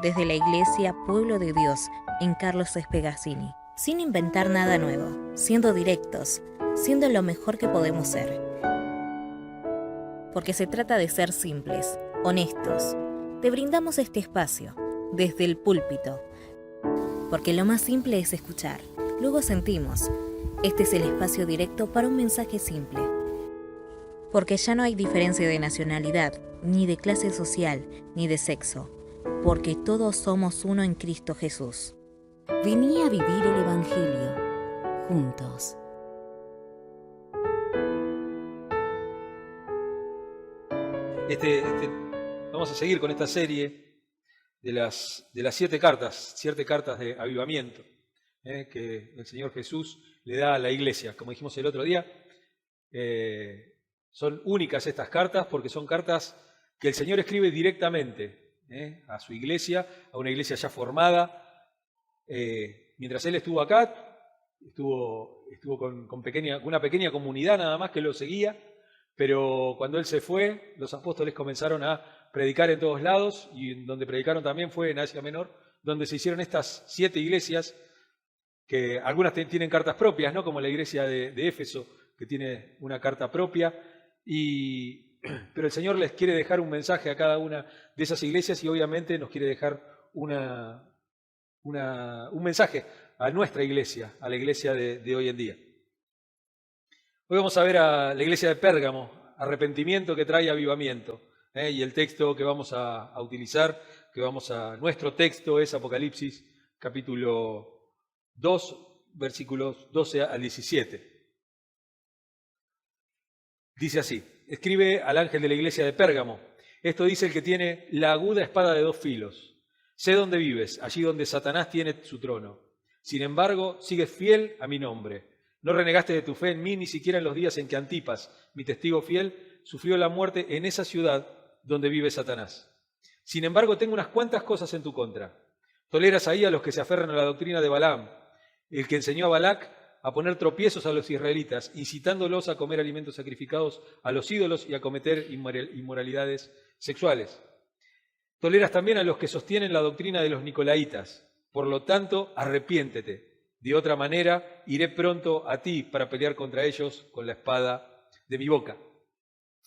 desde la Iglesia Pueblo de Dios en Carlos Espegazzini, sin inventar nada nuevo, siendo directos, siendo lo mejor que podemos ser. Porque se trata de ser simples, honestos. Te brindamos este espacio, desde el púlpito, porque lo más simple es escuchar, luego sentimos. Este es el espacio directo para un mensaje simple. Porque ya no hay diferencia de nacionalidad, ni de clase social, ni de sexo, porque todos somos uno en Cristo Jesús. Vení a vivir el Evangelio, juntos. Vamos a seguir con esta serie de las 7 cartas de avivamiento que el Señor Jesús le da a la iglesia. Como dijimos el otro día, son únicas estas cartas porque son cartas que el Señor escribe directamente a su iglesia, a una iglesia ya formada. Mientras Él estuvo acá, estuvo con una pequeña comunidad nada más que lo seguía, pero cuando Él se fue, los apóstoles comenzaron a predicar en todos lados, y en donde predicaron también fue en Asia Menor, donde se hicieron estas 7 iglesias, que algunas tienen cartas propias, ¿no? Como la iglesia de Éfeso, que tiene una carta propia, pero el Señor les quiere dejar un mensaje a cada una de esas iglesias y obviamente nos quiere dejar un mensaje a nuestra iglesia, a la iglesia de hoy en día. Hoy vamos a ver a la iglesia de Pérgamo, arrepentimiento que trae avivamiento. Y el texto que vamos a utilizar, nuestro texto es Apocalipsis capítulo 2, versículos 12 al 17. Dice así: escribe al ángel de la iglesia de Pérgamo. Esto dice el que tiene la aguda espada de 2 filos. Sé dónde vives, allí donde Satanás tiene su trono. Sin embargo, sigues fiel a mi nombre. No renegaste de tu fe en mí ni siquiera en los días en que Antipas, mi testigo fiel, sufrió la muerte en esa ciudad donde vive Satanás. Sin embargo, tengo unas cuantas cosas en tu contra. Toleras ahí a los que se aferran a la doctrina de Balaam, el que enseñó a Balac a poner tropiezos a los israelitas, incitándolos a comer alimentos sacrificados a los ídolos y a cometer inmoralidades sexuales. Toleras también a los que sostienen la doctrina de los nicolaitas. Por lo tanto, arrepiéntete. De otra manera, iré pronto a ti para pelear contra ellos con la espada de mi boca.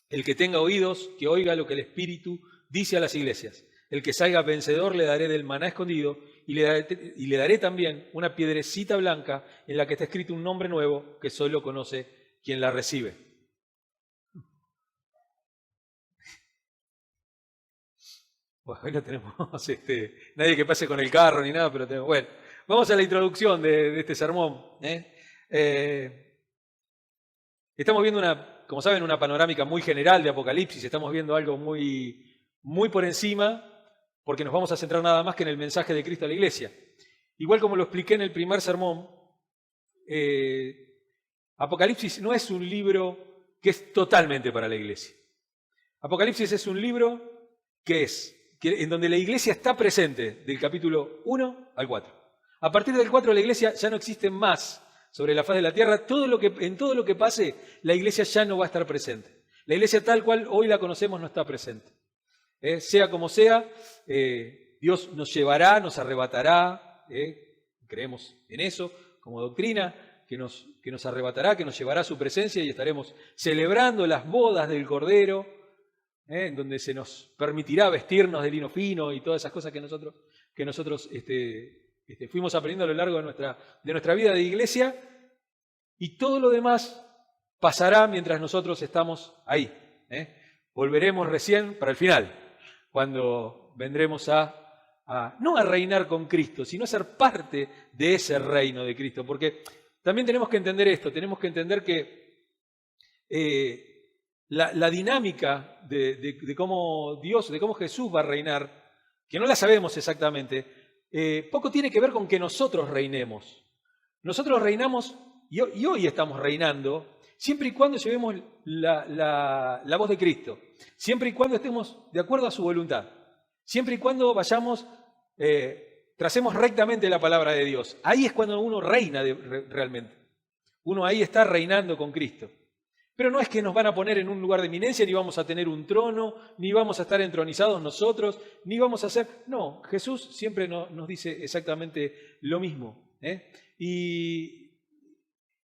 El que tenga oídos, que oiga lo que el Espíritu dice a las iglesias. El que salga vencedor le daré del maná escondido y le daré también una piedrecita blanca en la que está escrito un nombre nuevo que solo conoce quien la recibe. Bueno, hoy no tenemos nadie que pase con el carro ni nada, pero tenemos... Bueno, vamos a la introducción de este sermón. Estamos viendo como saben, una panorámica muy general de Apocalipsis. Estamos viendo algo muy, muy por encima, porque nos vamos a centrar nada más que en el mensaje de Cristo a la iglesia. Igual como lo expliqué en el primer sermón, Apocalipsis no es un libro que es totalmente para la iglesia. Apocalipsis es un libro en donde la iglesia está presente del capítulo 1 al 4. A partir del 4 la iglesia ya no existe más sobre la faz de la tierra. En todo lo que pase, la iglesia ya no va a estar presente. La iglesia tal cual hoy la conocemos no está presente. Sea como sea, Dios nos llevará, nos arrebatará, creemos en eso como doctrina, que nos arrebatará, que nos llevará a su presencia y estaremos celebrando las bodas del Cordero, en donde se nos permitirá vestirnos de lino fino y todas esas cosas que nosotros fuimos aprendiendo a lo largo de nuestra vida de iglesia, y todo lo demás pasará mientras nosotros estamos ahí. Volveremos recién para el final, cuando vendremos no a reinar con Cristo, sino a ser parte de ese reino de Cristo. Porque también tenemos que entender esto, tenemos que entender que la dinámica de cómo Jesús va a reinar, que no la sabemos exactamente, poco tiene que ver con que nosotros reinemos. Nosotros reinamos y hoy estamos reinando siempre y cuando llevemos la voz de Cristo, siempre y cuando estemos de acuerdo a su voluntad, siempre y cuando tracemos rectamente la palabra de Dios. Ahí es cuando uno reina realmente. Uno ahí está reinando con Cristo. Pero no es que nos van a poner en un lugar de eminencia, ni vamos a tener un trono, ni vamos a estar entronizados nosotros, ni vamos a hacer... No, Jesús siempre nos dice exactamente lo mismo. Y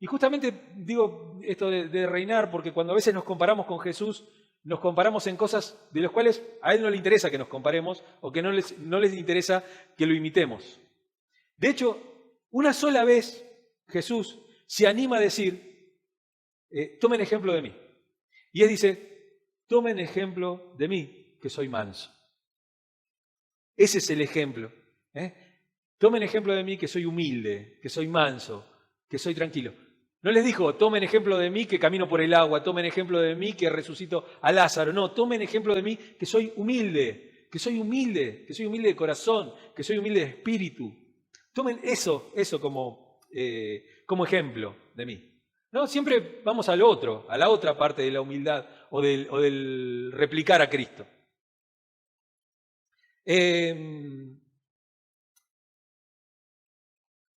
justamente digo esto de reinar, porque cuando a veces nos comparamos con Jesús, nos comparamos en cosas de las cuales a Él no le interesa que nos comparemos o que no les interesa que lo imitemos. De hecho, una sola vez Jesús se anima a decir, tomen ejemplo de mí. Y Él dice, tomen ejemplo de mí, que soy manso. Ese es el ejemplo. Tomen ejemplo de mí, que soy humilde, que soy manso, que soy tranquilo. No les dijo, tomen ejemplo de mí que camino por el agua, tomen ejemplo de mí que resucito a Lázaro. No, tomen ejemplo de mí que soy humilde, que soy humilde de corazón, que soy humilde de espíritu. Tomen eso como ejemplo de mí. No, siempre vamos al otro, a la otra parte de la humildad o del replicar a Cristo.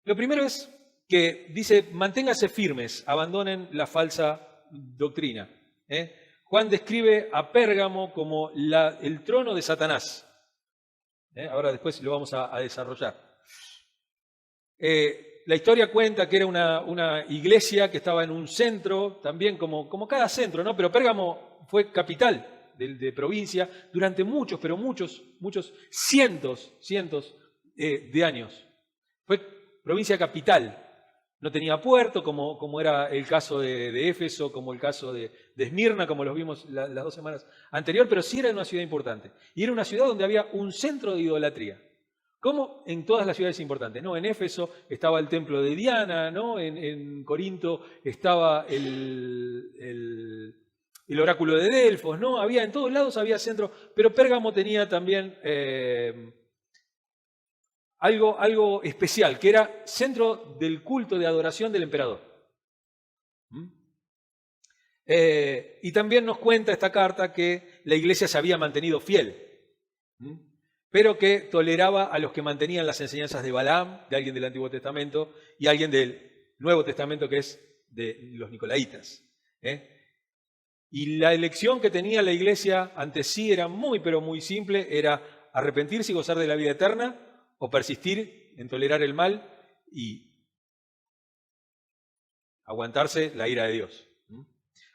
Lo primero es que dice, manténganse firmes, abandonen la falsa doctrina. Juan describe a Pérgamo como el trono de Satanás. Ahora después lo vamos a desarrollar. La historia cuenta que era una iglesia que estaba en un centro, también como cada centro, ¿no? Pero Pérgamo fue capital de provincia durante muchos cientos de años. Fue provincia capital. No tenía puerto, como era el caso de Éfeso, como el caso de Esmirna, como los vimos las 2 semanas anteriores, pero sí era una ciudad importante. Y era una ciudad donde había un centro de idolatría. Como en todas las ciudades importantes, ¿no? En Éfeso estaba el templo de Diana, ¿no? En Corinto estaba el oráculo de Delfos, ¿no? En todos lados había centro, pero Pérgamo tenía también algo especial, que era centro del culto de adoración del emperador. Y también nos cuenta esta carta que la iglesia se había mantenido fiel, pero que toleraba a los que mantenían las enseñanzas de Balaam, de alguien del Antiguo Testamento, y alguien del Nuevo Testamento, que es de los Nicolaitas. Y la elección que tenía la iglesia ante sí era pero muy simple, era arrepentirse y gozar de la vida eterna, o persistir en tolerar el mal y aguantarse la ira de Dios.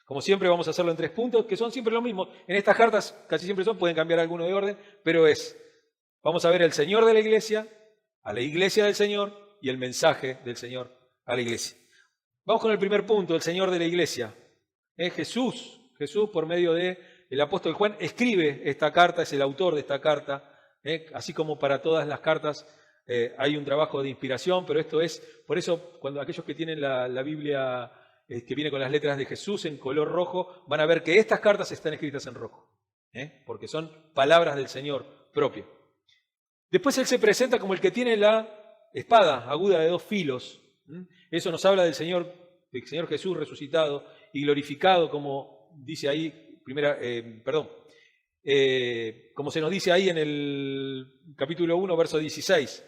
Como siempre vamos a hacerlo en 3 puntos, que son siempre lo mismo. En estas cartas casi siempre pueden cambiar alguno de orden, pero vamos a ver el Señor de la iglesia, a la iglesia del Señor y el mensaje del Señor a la iglesia. Vamos con el primer punto, el Señor de la iglesia. Jesús, por medio del apóstol Juan, escribe esta carta, es el autor de esta carta. Así como para todas las cartas hay un trabajo de inspiración, pero esto es, por eso cuando aquellos que tienen la Biblia que viene con las letras de Jesús en color rojo, van a ver que estas cartas están escritas en rojo, porque son palabras del Señor propio. Después Él se presenta como el que tiene la espada aguda de 2 filos. Eso nos habla del Señor Jesús resucitado y glorificado, como dice ahí, como se nos dice ahí en el capítulo 1, verso 16.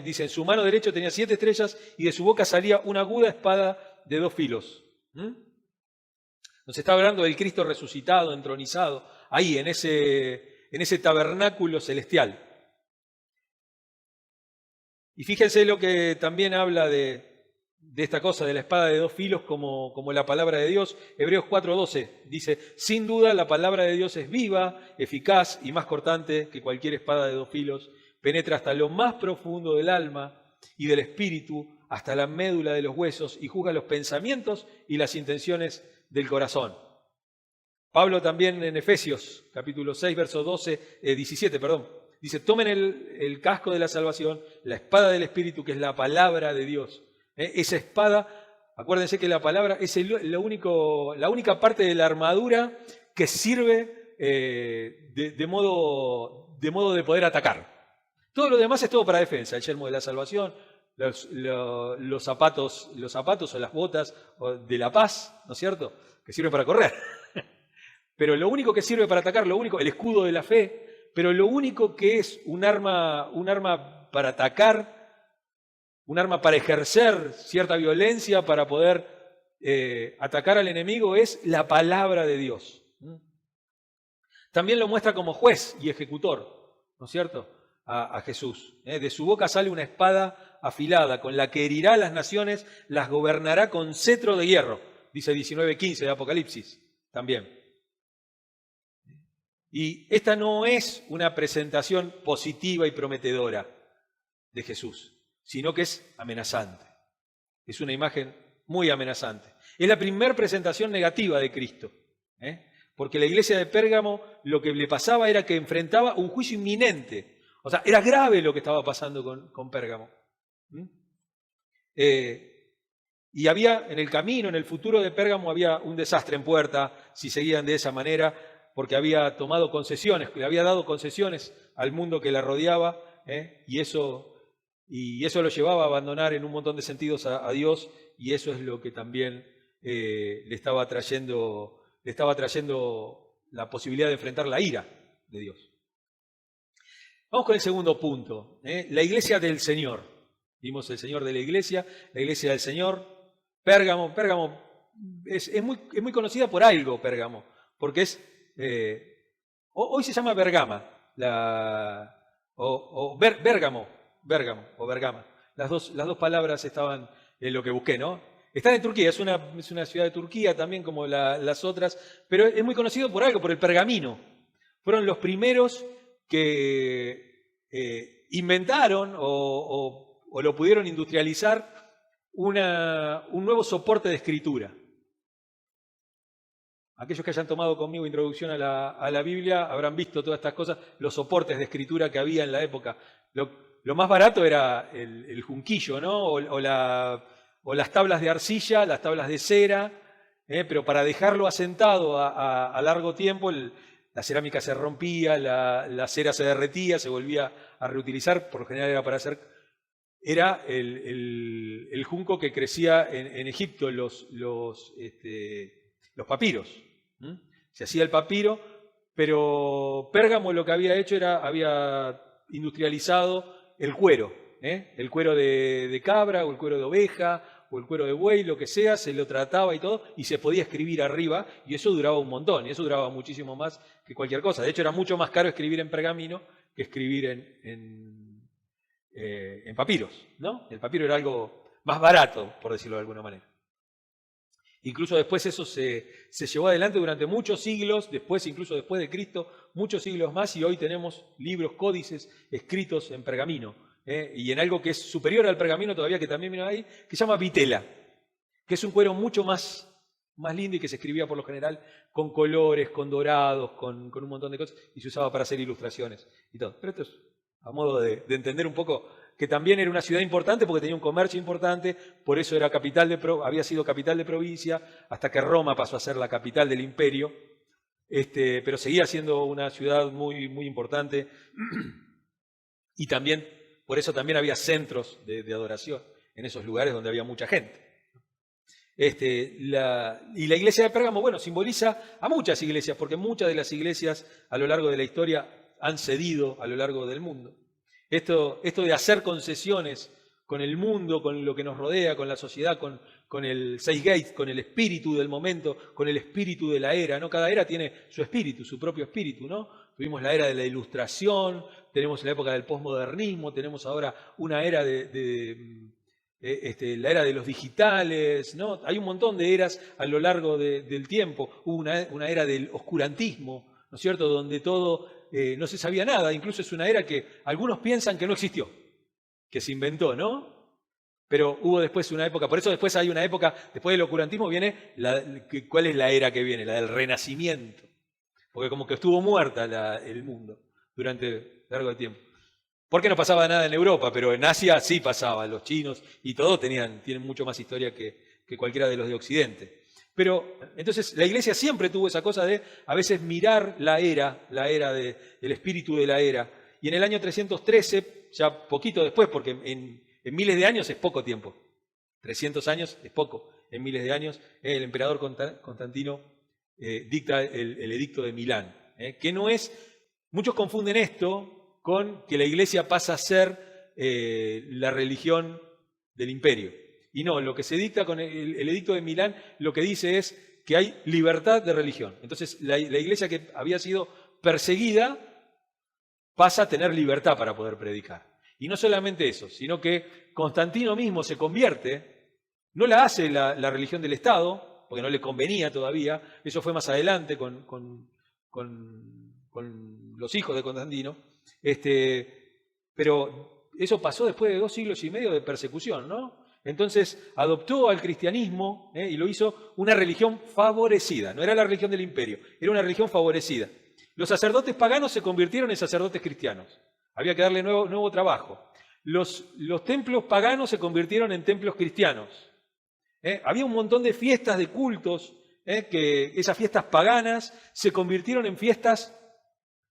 Dice, en su mano derecha tenía 7 estrellas y de su boca salía una aguda espada de 2 filos. Nos está hablando del Cristo resucitado, entronizado, ahí en ese tabernáculo celestial. Y fíjense lo que también habla de esta cosa, de la espada de 2 filos como la palabra de Dios. Hebreos 4:12 dice, sin duda la palabra de Dios es viva, eficaz y más cortante que cualquier espada de 2 filos, penetra hasta lo más profundo del alma y del espíritu, hasta la médula de los huesos y juzga los pensamientos y las intenciones del corazón. Pablo también en Efesios capítulo 6, verso 17, dice, tomen el casco de la salvación, la espada del espíritu, que es la palabra de Dios. Esa espada, acuérdense que la palabra es la única parte de la armadura que sirve de modo de poder atacar. Todo lo demás es todo para defensa, el yelmo de la salvación, los zapatos o las botas de la paz, ¿no es cierto?, que sirven para correr. Pero lo único que sirve para atacar, el escudo de la fe, pero lo único que es un arma para atacar, un arma para ejercer cierta violencia, para poder atacar al enemigo es la palabra de Dios. También lo muestra como juez y ejecutor, ¿no es cierto?, a Jesús. De su boca sale una espada afilada, con la que herirá a las naciones, las gobernará con cetro de hierro, dice 19:15 de Apocalipsis también. Y esta no es una presentación positiva y prometedora de Jesús, sino que es amenazante. Es una imagen muy amenazante. Es la primera presentación negativa de Cristo, porque la iglesia de Pérgamo lo que le pasaba era que enfrentaba un juicio inminente. O sea, era grave lo que estaba pasando con Pérgamo. Y había en el camino, en el futuro de Pérgamo, había un desastre en puerta si seguían de esa manera, porque había tomado concesiones, le había dado concesiones al mundo que la rodeaba, y eso lo llevaba a abandonar en un montón de sentidos a Dios, y eso es lo que también le estaba trayendo la posibilidad de enfrentar la ira de Dios. Vamos con el segundo punto, la iglesia del Señor. Vimos el Señor de la iglesia del Señor. Pérgamo es muy conocida por algo, Pérgamo, porque hoy se llama Bergama, Bérgamo o Bergama. Las dos palabras estaban en lo que busqué, ¿no? Está en Turquía, es una ciudad de Turquía también como las otras, pero es muy conocido por algo, por el pergamino. Fueron los primeros que inventaron o lo pudieron industrializar un nuevo soporte de escritura. Aquellos que hayan tomado conmigo introducción a la Biblia habrán visto todas estas cosas, los soportes de escritura que había en la época. Lo más barato era el junquillo, ¿no? O las tablas de arcilla, las tablas de cera, pero para dejarlo asentado a largo tiempo, la cerámica se rompía, la cera se derretía, se volvía a reutilizar, por lo general era para hacer... Era el junco que crecía en Egipto, los papiros. Se hacía el papiro, pero Pérgamo lo que había hecho había industrializado el cuero. El cuero de cabra, o el cuero de oveja, o el cuero de buey, lo que sea, se lo trataba y todo, y se podía escribir arriba, y eso duraba un montón, y eso duraba muchísimo más que cualquier cosa. De hecho, era mucho más caro escribir en pergamino que escribir en papiros, ¿no? El papiro era algo más barato, por decirlo de alguna manera. Incluso después eso se llevó adelante durante muchos siglos, incluso después de Cristo, muchos siglos más, y hoy tenemos libros, códices escritos en pergamino, y en algo que es superior al pergamino todavía, que también viene ahí, que se llama vitela, que es un cuero mucho más lindo y que se escribía por lo general con colores, con dorados, con un montón de cosas, y se usaba para hacer ilustraciones y todo. Pero esto es a modo de entender un poco que también era una ciudad importante porque tenía un comercio importante, por eso era había sido capital de provincia, hasta que Roma pasó a ser la capital del imperio, pero seguía siendo una ciudad muy, muy importante, y también, por eso también había centros de adoración en esos lugares donde había mucha gente. Y la iglesia de Pérgamo, bueno, simboliza a muchas iglesias, porque muchas de las iglesias a lo largo de la historia han cedido a lo largo del mundo. Esto de hacer concesiones con el mundo, con lo que nos rodea, con la sociedad, con el Zeitgeist, con el espíritu del momento, con el espíritu de la era, ¿no? Cada era tiene su espíritu, su propio espíritu, ¿no? Tuvimos la era de la Ilustración, tenemos la época del posmodernismo, tenemos ahora una era la era de los digitales, ¿no? Hay un montón de eras a lo largo del tiempo. Hubo una era del oscurantismo, ¿no es cierto?, donde todo no se sabía nada. Incluso es una era que algunos piensan que no existió, que se inventó, ¿no? Pero hubo después una época, por eso después hay una época, después del oscurantismo viene, ¿cuál es la era que viene? La del Renacimiento. Porque como que estuvo muerta el mundo durante largo tiempo. Porque no pasaba nada en Europa, pero en Asia sí pasaba, los chinos y todo tienen mucho más historia que cualquiera de los de Occidente. Pero entonces la iglesia siempre tuvo esa cosa de a veces mirar la era del espíritu de la era. Y en el año 313, ya poquito después, porque en miles de años es poco tiempo, 300 años es poco, en miles de años el emperador Constantino dicta el edicto de Milán, que no es, muchos confunden esto con que la iglesia pasa a ser la religión del imperio. Y no, lo que se dicta con el edicto de Milán, lo que dice es que hay libertad de religión. Entonces la iglesia que había sido perseguida pasa a tener libertad para poder predicar. Y no solamente eso, sino que Constantino mismo se convierte, no la hace la religión del Estado, porque no le convenía todavía, eso fue más adelante con los hijos de Constantino, pero eso pasó después de 2 siglos y medio de persecución, ¿no? Entonces adoptó al cristianismo y lo hizo una religión favorecida, no era la religión del imperio, era una religión favorecida. Los sacerdotes paganos se convirtieron en sacerdotes cristianos, había que darle nuevo trabajo. Los templos paganos se convirtieron en templos cristianos. Había un montón de fiestas, de cultos, que esas fiestas paganas se convirtieron en fiestas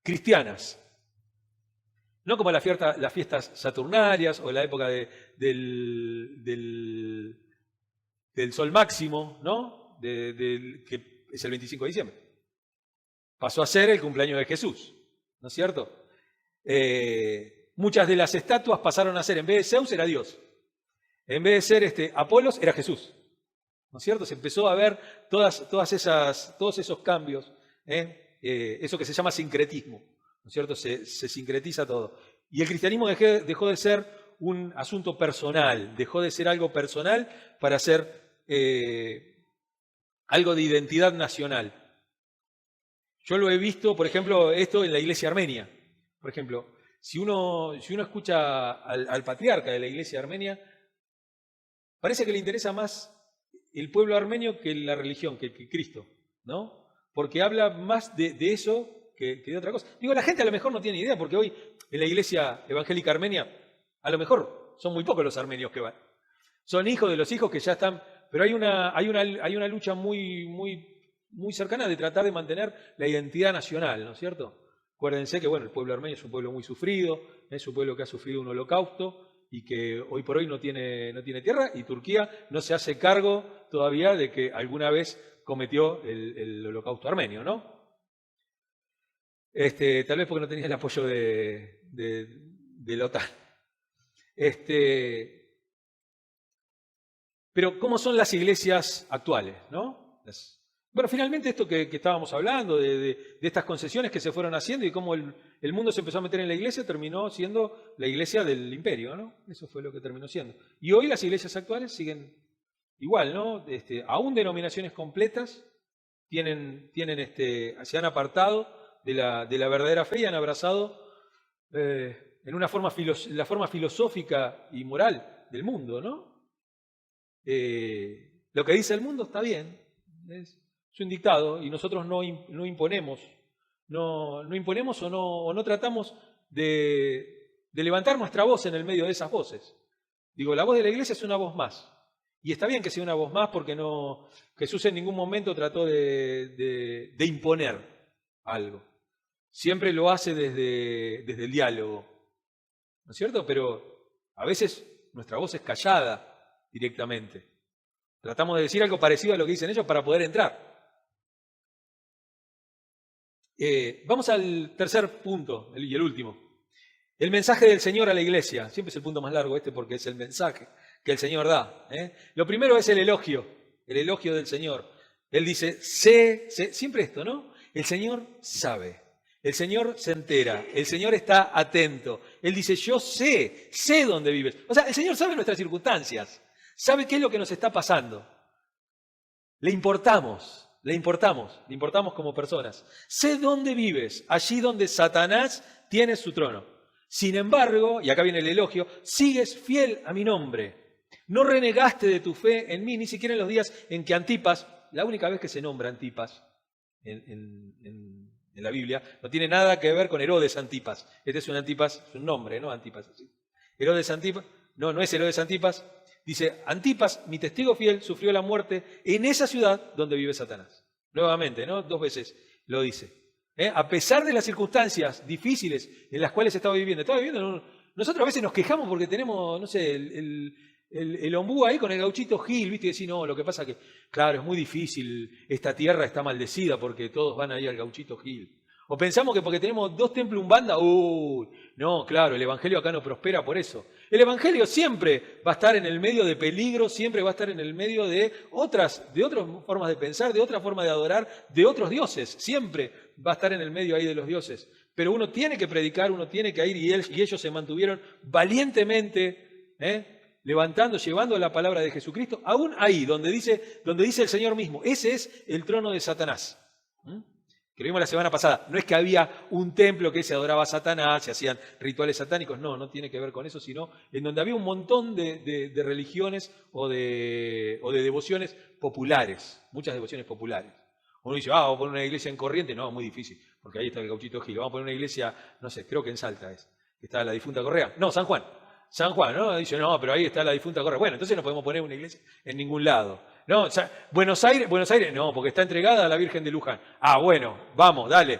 cristianas. No como las fiestas saturnarias o la época del sol máximo, ¿no? Que es el 25 de diciembre. Pasó a ser el cumpleaños de Jesús, ¿no es cierto? Muchas de las estatuas pasaron a ser, en vez de Zeus, era Dios. En vez de ser Apolos, era Jesús. ¿No es cierto? Se empezó a ver todos esos cambios, eso que se llama sincretismo. ¿No es cierto? Se sincretiza todo. Y el cristianismo dejó de ser un asunto personal, dejó de ser algo personal para ser algo de identidad nacional. Yo lo he visto, por ejemplo, esto en la iglesia armenia. Por ejemplo, si uno escucha al patriarca de la iglesia armenia, parece que le interesa más el pueblo armenio que la religión, que Cristo, ¿no? Porque habla más de eso que de otra cosa. Digo, la gente a lo mejor no tiene idea, porque hoy en la iglesia evangélica armenia, a lo mejor son muy pocos los armenios que van. Son hijos de los hijos que ya están, pero hay una lucha muy cercana de tratar de mantener la identidad nacional, ¿no es cierto? Acuérdense que bueno, el pueblo armenio es un pueblo muy sufrido, es un pueblo que ha sufrido un holocausto y que hoy por hoy no tiene tierra, y Turquía no se hace cargo todavía de que alguna vez cometió el holocausto armenio, ¿no? Tal vez porque no tenía el apoyo de la OTAN. Pero ¿cómo son las iglesias actuales, no? Bueno, finalmente esto que estábamos hablando, de estas concesiones que se fueron haciendo y cómo el mundo se empezó a meter en la iglesia, terminó siendo la iglesia del imperio, ¿no? Eso fue lo que terminó siendo. Y hoy las iglesias actuales siguen igual, ¿no? Aún denominaciones completas se han apartado de la verdadera fe y han abrazado en la forma filosófica y moral del mundo, ¿no? Lo que dice el mundo está bien, es un dictado y nosotros no imponemos, no imponemos o no tratamos de levantar nuestra voz en el medio de esas voces. Digo, la voz de la iglesia es una voz más. Y está bien que sea una voz más porque Jesús en ningún momento trató de imponer algo. Siempre lo hace desde el diálogo, ¿no es cierto? Pero a veces nuestra voz es callada directamente. Tratamos de decir algo parecido a lo que dicen ellos para poder entrar. Vamos al tercer punto y el último. El mensaje del Señor a la iglesia. Siempre es el punto más largo porque es el mensaje que el Señor da. Lo primero es el elogio del Señor. Él dice, siempre esto, ¿no? El Señor sabe, el Señor se entera, el Señor está atento. Él dice, yo sé dónde vives. O sea, el Señor sabe nuestras circunstancias, sabe qué es lo que nos está pasando. Le importamos como personas. Sé dónde vives, allí donde Satanás tiene su trono. Sin embargo, y acá viene el elogio, sigues fiel a mi nombre. No renegaste de tu fe en mí, ni siquiera en los días en que Antipas, la única vez que se nombra Antipas en la Biblia, no tiene nada que ver con Herodes Antipas. Este es un Antipas, es un nombre, ¿no? Antipas. ¿Sí? Herodes Antipas, no es Herodes Antipas. Dice, Antipas, mi testigo fiel, sufrió la muerte en esa ciudad donde vive Satanás. Nuevamente, ¿no? 2 veces lo dice. A pesar de las circunstancias difíciles en las cuales estaba viviendo. Nosotros a veces nos quejamos porque tenemos, no sé, el ombú ahí con el gauchito Gil, ¿viste? Y decís, no, lo que pasa que, claro, es muy difícil, esta tierra está maldecida porque todos van ahí al gauchito Gil. O pensamos que porque tenemos 2 templos Umbanda, no, claro, el Evangelio acá no prospera por eso. El Evangelio siempre va a estar en el medio de peligro, siempre va a estar en el medio de otras formas de pensar, de otra forma de adorar, de otros dioses. Siempre va a estar en el medio ahí de los dioses. Pero uno tiene que predicar, uno tiene que ir, y ellos se mantuvieron valientemente, levantando, llevando la palabra de Jesucristo, aún ahí, donde dice el Señor mismo. Ese es el trono de Satanás. Que lo vimos la semana pasada. No es que había un templo que se adoraba a Satanás, se hacían rituales satánicos, no tiene que ver con eso, sino en donde había un montón de religiones o de devociones populares, muchas devociones populares. Uno dice, vamos a poner una iglesia en Corrientes, no, muy difícil, porque ahí está el Gauchito Gil. Vamos a poner una iglesia, no sé, creo que en Salta está la difunta Correa. No, San Juan, ¿no? Dice, no, pero ahí está la difunta Correa. Bueno, entonces no podemos poner una iglesia en ningún lado. No, o sea, Buenos Aires, no, porque está entregada a la Virgen de Luján. Bueno, vamos, dale.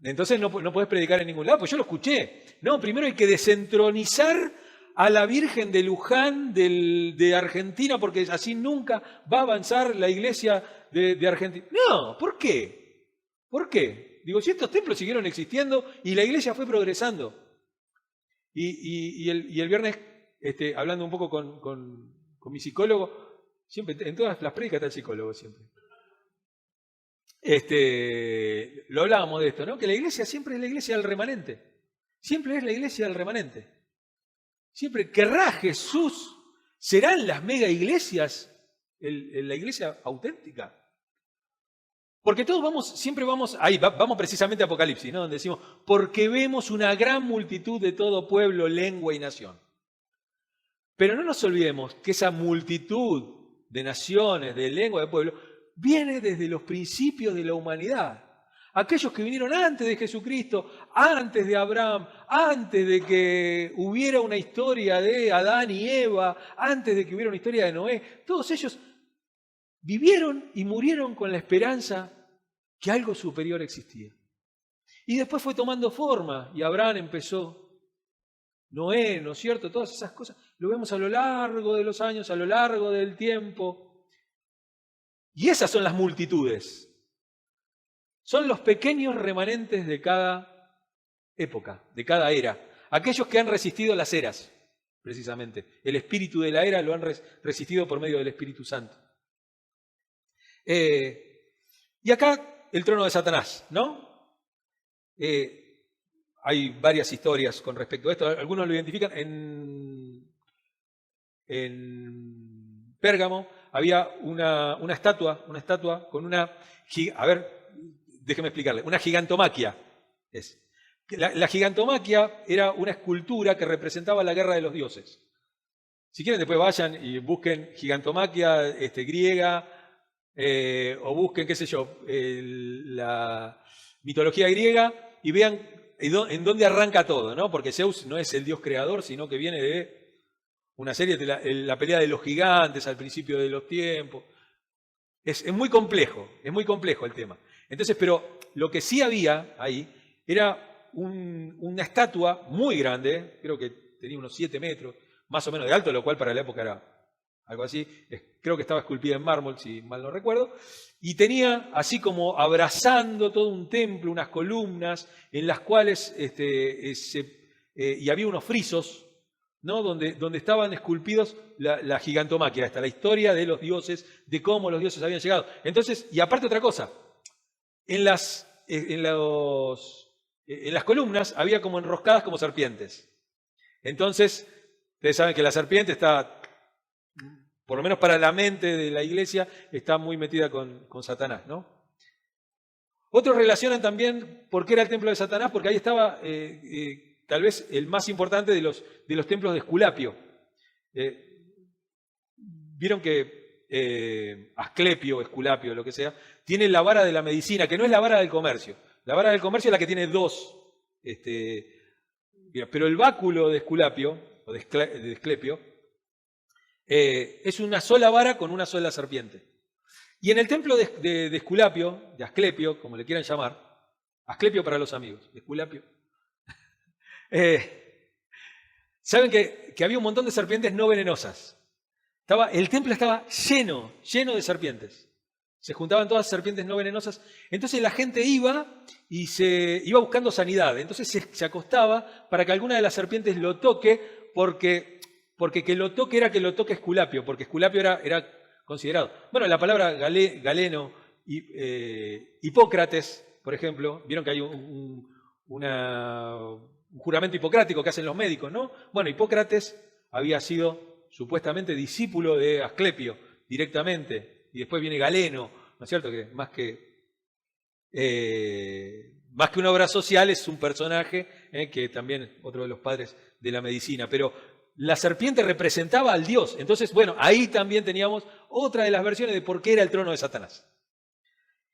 Entonces no podés predicar en ningún lado, pues yo lo escuché. No, primero hay que desentronizar a la Virgen de Luján de Argentina, porque así nunca va a avanzar la iglesia de Argentina. No, ¿por qué? ¿Por qué? Digo, si estos templos siguieron existiendo y la iglesia fue progresando. Y el viernes, hablando un poco con mi psicólogo, siempre, en todas las prédicas está el psicólogo siempre. Lo hablábamos de esto, ¿no? Que la iglesia siempre es la iglesia del remanente. Siempre es la iglesia del remanente. Siempre querrá Jesús, serán las mega iglesias la iglesia auténtica. Porque todos siempre vamos, ahí vamos precisamente a Apocalipsis, ¿no? Donde decimos, porque vemos una gran multitud de todo pueblo, lengua y nación. Pero no nos olvidemos que esa multitud de naciones, de lengua, de pueblo, viene desde los principios de la humanidad. Aquellos que vinieron antes de Jesucristo, antes de Abraham, antes de que hubiera una historia de Adán y Eva, antes de que hubiera una historia de Noé, todos ellos vivieron y murieron con la esperanza que algo superior existía. Y después fue tomando forma, y Abraham empezó, Noé, ¿no es cierto? Todas esas cosas lo vemos a lo largo de los años, a lo largo del tiempo. Y esas son las multitudes. Son los pequeños remanentes de cada época, de cada era. Aquellos que han resistido las eras, precisamente. El espíritu de la era lo han resistido por medio del Espíritu Santo. Y acá el trono de Satanás, ¿no? Hay varias historias con respecto a esto. Algunos lo identifican. En Pérgamo había una estatua con una... A ver, déjeme explicarle. Una gigantomaquia. La gigantomaquia era una escultura que representaba la guerra de los dioses. Si quieren, después vayan y busquen gigantomaquia griega, o busquen, qué sé yo, la mitología griega y vean en dónde arranca todo, ¿no? Porque Zeus no es el dios creador, sino que viene de una serie de la pelea de los gigantes al principio de los tiempos. Es muy complejo el tema. Entonces, pero lo que sí había ahí era una estatua muy grande, creo que tenía unos 7 metros, más o menos de alto, lo cual para la época era algo así. Creo que estaba esculpida en mármol, si mal no recuerdo, y tenía así como abrazando todo un templo, unas columnas en las cuales y había unos frisos, ¿no? Donde estaban esculpidos la gigantomaquia, hasta la historia de los dioses, de cómo los dioses habían llegado. Entonces, y aparte otra cosa, en las columnas había como enroscadas como serpientes. Entonces, ustedes saben que la serpiente está, por lo menos para la mente de la iglesia, está muy metida con Satanás, ¿no? Otros relacionan también por qué era el templo de Satanás, porque ahí estaba tal vez el más importante de los templos de Esculapio. Vieron que Asclepio, Esculapio, lo que sea, tiene la vara de la medicina, que no es la vara del comercio. La vara del comercio es la que tiene 2. Pero el báculo de Esculapio, o de Asclepio, es una sola vara con una sola serpiente. Y en el templo de Esculapio, de Asclepio, como le quieran llamar, Asclepio para los amigos, Esculapio, saben que había un montón de serpientes no venenosas. El templo estaba lleno de serpientes. Se juntaban todas serpientes no venenosas. Entonces la gente iba y se iba buscando sanidad. Entonces se acostaba para que alguna de las serpientes lo toque, porque que lo toque era que lo toque Esculapio, porque Esculapio era considerado. Bueno, la palabra Galeno, Hipócrates, por ejemplo, vieron que hay un juramento hipocrático que hacen los médicos, ¿no? Bueno, Hipócrates había sido supuestamente discípulo de Asclepio directamente. Y después viene Galeno, ¿no es cierto? Que más que una obra social es un personaje que también es otro de los padres de la medicina. Pero la serpiente representaba al Dios. Entonces, bueno, ahí también teníamos otra de las versiones de por qué era el trono de Satanás.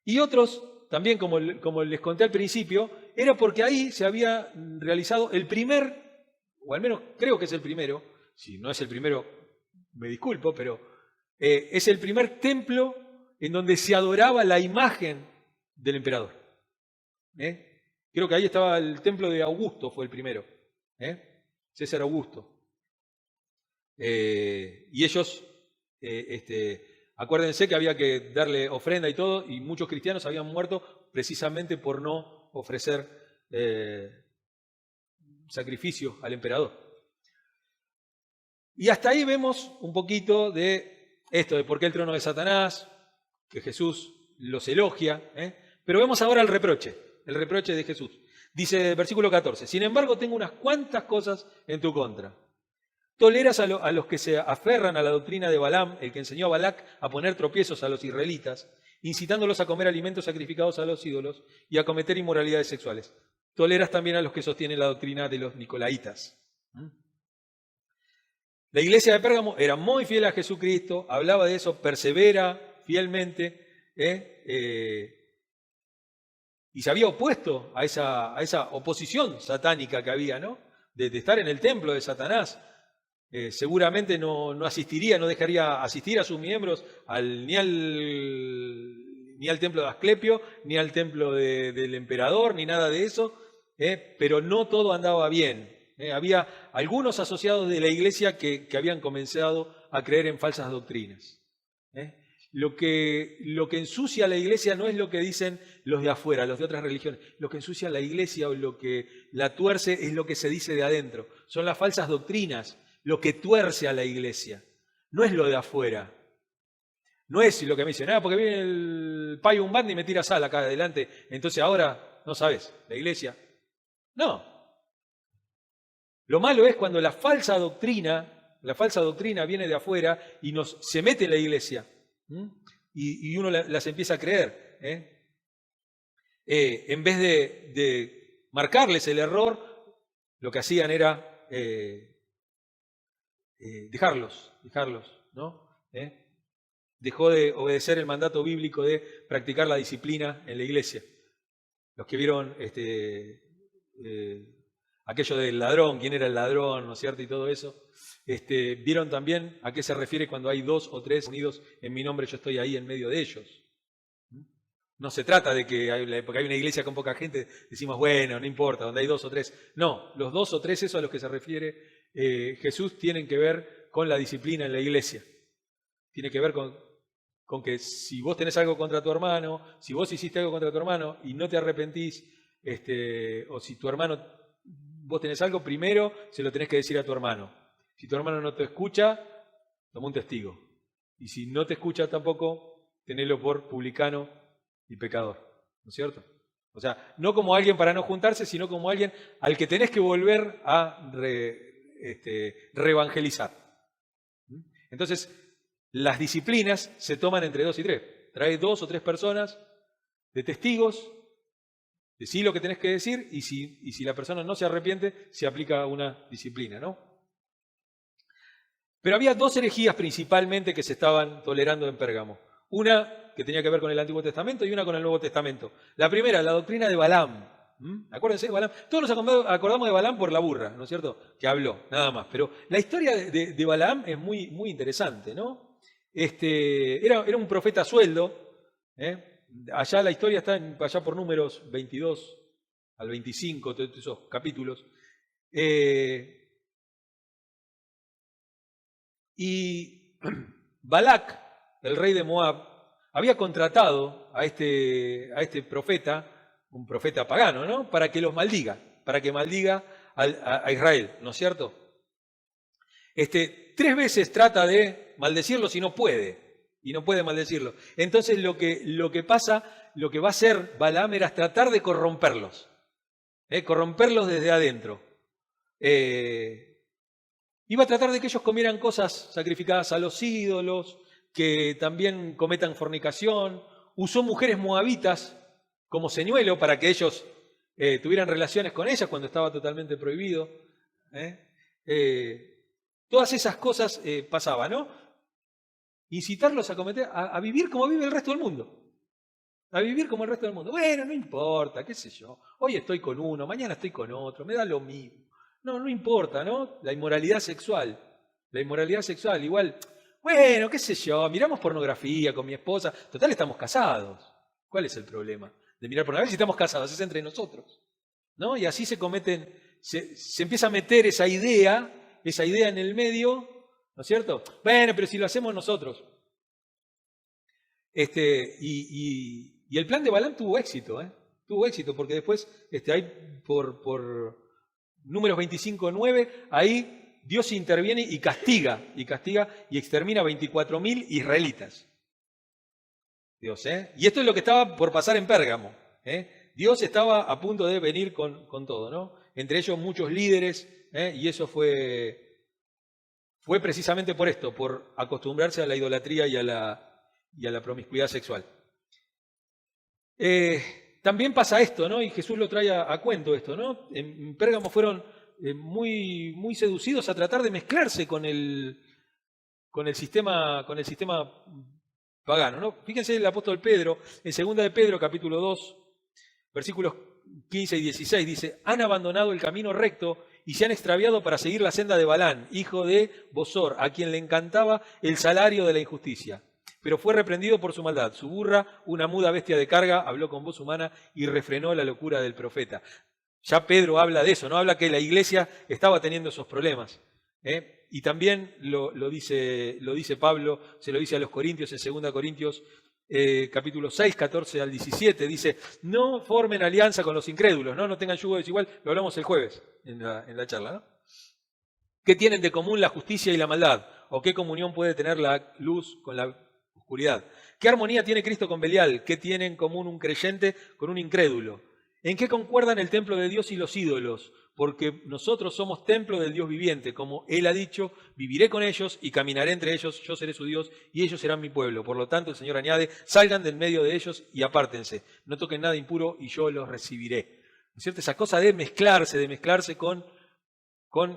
Y otros, también como les conté al principio, era porque ahí se había realizado el primer, o al menos creo que es el primero, si no es el primero, me disculpo, pero es el primer templo en donde se adoraba la imagen del emperador. Creo que ahí estaba el templo de Augusto, fue el primero. César Augusto. Y ellos, acuérdense que había que darle ofrenda y todo, y muchos cristianos habían muerto precisamente por no ofrecer sacrificio al emperador. Y hasta ahí vemos un poquito de esto, de por qué el trono de Satanás, que Jesús los elogia, pero vemos ahora el reproche de Jesús. Dice versículo 14, sin embargo tengo unas cuantas cosas en tu contra. Toleras a los que se aferran a la doctrina de Balaam, el que enseñó a Balac a poner tropiezos a los israelitas, incitándolos a comer alimentos sacrificados a los ídolos y a cometer inmoralidades sexuales. Toleras también a los que sostienen la doctrina de los nicolaitas. La iglesia de Pérgamo era muy fiel a Jesucristo, hablaba de eso, persevera fielmente, y se había opuesto a esa oposición satánica que había, ¿no? De estar en el templo de Satanás. Seguramente no asistiría, no dejaría asistir a sus miembros ni al templo de Asclepio, ni al templo del emperador, ni nada de eso, pero no todo andaba bien. Había algunos asociados de la iglesia que habían comenzado a creer en falsas doctrinas. Lo que ensucia a la iglesia no es lo que dicen los de afuera, los de otras religiones. Lo que ensucia a la iglesia o lo que la tuerce es lo que se dice de adentro. Son las falsas doctrinas, lo que tuerce a la iglesia. No es lo de afuera. No es lo que me dicen, porque viene el payo un band y me tira sal acá adelante, entonces ahora no sabes, la iglesia. No. Lo malo es cuando la falsa doctrina viene de afuera y se mete en la iglesia. Y uno las empieza a creer. En vez de marcarles el error, lo que hacían era dejarlos, ¿no? Dejó de obedecer el mandato bíblico de practicar la disciplina en la iglesia. Los que vieron aquello del ladrón, quién era el ladrón, ¿no es cierto? Y todo eso. Vieron también a qué se refiere cuando hay 2 o 3 unidos en mi nombre, yo estoy ahí en medio de ellos. No se trata de que, porque hay una iglesia con poca gente, decimos, bueno, no importa, donde hay 2 o 3. No, los 2 o 3, eso a los que se refiere Jesús, tienen que ver con la disciplina en la iglesia. Tiene que ver con que si vos tenés algo contra tu hermano, si vos hiciste algo contra tu hermano y no te arrepentís, o si tu hermano, vos tenés algo, primero se lo tenés que decir a tu hermano. Si tu hermano no te escucha, toma un testigo. Y si no te escucha tampoco, tenelo por publicano y pecador. ¿No es cierto? O sea, no como alguien para no juntarse, sino como alguien al que tenés que volver a reevangelizar. Entonces, las disciplinas se toman entre 2 y 3. Trae 2 o 3 personas de testigos, decí lo que tenés que decir, y si la persona no se arrepiente, se aplica una disciplina, ¿no? Pero había 2 herejías principalmente que se estaban tolerando en Pérgamo. Una que tenía que ver con el Antiguo Testamento y una con el Nuevo Testamento. La primera, la doctrina de Balaam. Acuérdense de Balaam. Todos nos acordamos de Balaam por la burra, ¿no es cierto? Que habló, nada más. Pero la historia de Balaam es muy, muy interesante, ¿no? Era un profeta a sueldo. Allá la historia está allá por Números 22 al 25, todos esos capítulos. Y Balac, el rey de Moab, había contratado a este profeta, un profeta pagano, ¿no? Para que los maldiga, para que maldiga a Israel, ¿no es cierto? 3 veces trata de maldecirlos y no puede maldecirlos. Entonces lo que pasa, lo que va a hacer Balaam era tratar de corromperlos, corromperlos desde adentro. Iba a tratar de que ellos comieran cosas sacrificadas a los ídolos, que también cometan fornicación. Usó mujeres moabitas como señuelo para que ellos tuvieran relaciones con ellas cuando estaba totalmente prohibido. Todas esas cosas pasaban, ¿no? Incitarlos a vivir como vive el resto del mundo. A vivir como el resto del mundo. Bueno, no importa, qué sé yo. Hoy estoy con uno, mañana estoy con otro, me da lo mismo. No importa, ¿no? La inmoralidad sexual. Igual, bueno, qué sé yo, miramos pornografía con mi esposa. Total, estamos casados. ¿Cuál es el problema de mirar pornografía si estamos casados? Es entre nosotros, ¿no? Y así se empieza a meter esa idea en el medio, ¿no es cierto? Bueno, pero si lo hacemos nosotros. Y el plan de Balaam tuvo éxito, tuvo éxito, porque después ahí por Números 25:9, ahí Dios interviene y castiga y extermina 24.000 israelitas. Dios, Y esto es lo que estaba por pasar en Pérgamo. Dios estaba a punto de venir con todo, ¿no? Entre ellos muchos líderes, y eso fue precisamente por esto, por acostumbrarse a la idolatría y a la promiscuidad sexual. También pasa esto, ¿no? Y Jesús lo trae a cuento esto, ¿no? En Pérgamo fueron muy, muy seducidos a tratar de mezclarse con el sistema pagano, ¿no? Fíjense el apóstol Pedro, en 2 de Pedro, capítulo 2, versículos 15 y 16, dice: han abandonado el camino recto y se han extraviado para seguir la senda de Balán, hijo de Bosor, a quien le encantaba el salario de la injusticia. Pero fue reprendido por su maldad. Su burra, una muda bestia de carga, habló con voz humana y refrenó la locura del profeta. Ya Pedro habla de eso, ¿no? Habla que la iglesia estaba teniendo esos problemas. Y también lo dice Pablo, se lo dice a los Corintios en 2 Corintios capítulo 6, 14 al 17. Dice: no formen alianza con los incrédulos, no tengan yugo desigual. Lo hablamos el jueves en la charla, ¿no? ¿Qué tienen de común la justicia y la maldad? ¿O qué comunión puede tener la luz con la oscuridad? ¿Qué armonía tiene Cristo con Belial? ¿Qué tiene en común un creyente con un incrédulo? ¿En qué concuerdan el templo de Dios y los ídolos? Porque nosotros somos templo del Dios viviente. Como Él ha dicho: viviré con ellos y caminaré entre ellos, yo seré su Dios y ellos serán mi pueblo. Por lo tanto, el Señor añade: salgan del medio de ellos y apártense. No toquen nada impuro y yo los recibiré. ¿No es cierto? Esa cosa de mezclarse con